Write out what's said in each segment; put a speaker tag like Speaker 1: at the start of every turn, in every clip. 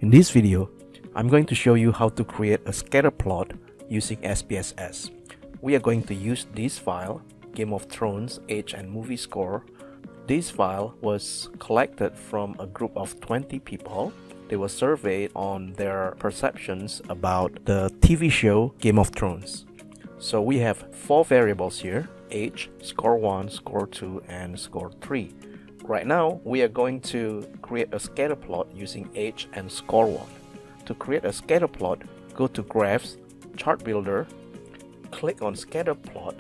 Speaker 1: In this video, I'm going to show you how to create a scatter plot using SPSS. We are going to use this file, Game of Thrones Age and Movie Score. This file was collected from a group of 20 people. They were surveyed on their perceptions about the TV show Game of Thrones. So we have 4 variables here: age, score 1, score 2, and score 3. Right now, we are going to create a scatter plot using age and score 1. To create a scatter plot, go to Graphs, Chart Builder, click on Scatter Plot,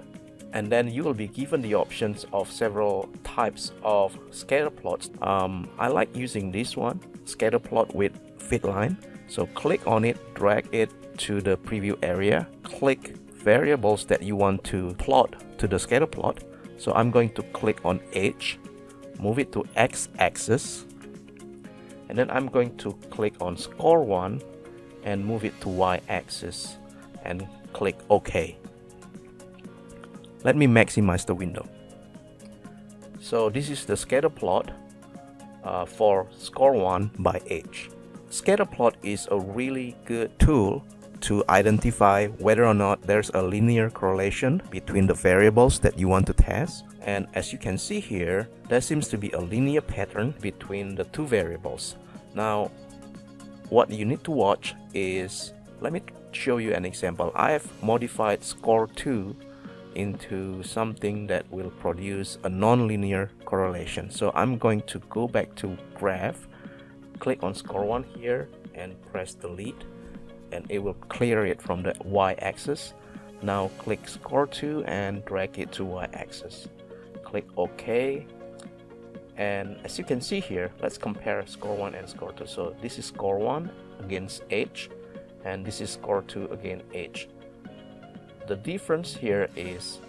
Speaker 1: and then you will be given the options of several types of scatter plots. I like using this one, scatter plot with fit line. So click on it, drag it to the preview area, click variables that you want to plot to the scatter plot. So I'm going to click on age, move it to x-axis, and then I'm going to click on score 1 and move it to y-axis and click OK. Let me maximize the window. So this is the scatter plot for score 1 by age. Scatterplot is a really good tool to identify whether or not there's a linear correlation between the variables that you want to test. And as you can see here, there seems to be a linear pattern between the 2 variables. Now, what you need to watch is, let me show you an example. I have modified score 2 into something that will produce a nonlinear correlation. So I'm going to go back to Graph, click on score 1 here and press delete, and it will clear it from the y-axis. Now click score 2 and drag it to y-axis. Click OK, and as you can see here, let's compare score 1 and score 2. So this is score 1 against age, and this is score 2 against age. The difference here is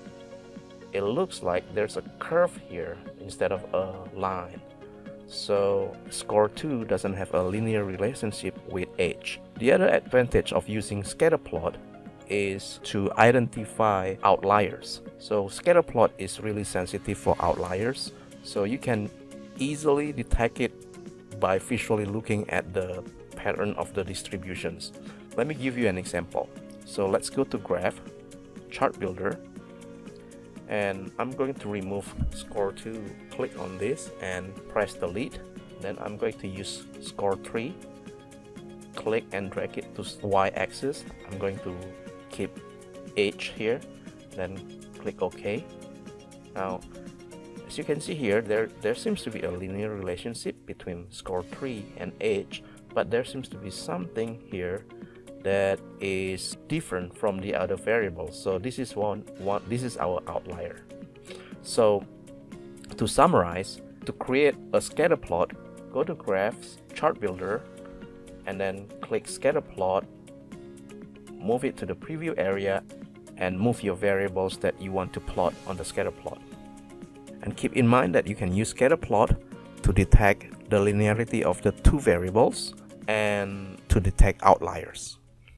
Speaker 1: it looks like there's a curve here instead of a line. So score 2 doesn't have a linear relationship with age. The other advantage of using Scatterplot is to identify outliers. So Scatterplot is really sensitive for outliers, so you can easily detect it by visually looking at the pattern of the distributions. Let me give you an example. So let's go to Graph, Chart Builder, and I'm going to remove score 2. Click on this and press delete. Then I'm going to use score 3, click and drag it to y-axis. I'm going to keep age here, then click OK. Now as you can see here, there seems to be a linear relationship between score 3 and age, but there seems to be something here that is different from the other variables. So this is this is our outlier. So to summarize, to create a scatter plot, go to Graphs, Chart Builder, and then click Scatter Plot, move it to the preview area, and move your variables that you want to plot on the scatter plot. And keep in mind that you can use scatter plot to detect the linearity of the 2 variables and to detect outliers.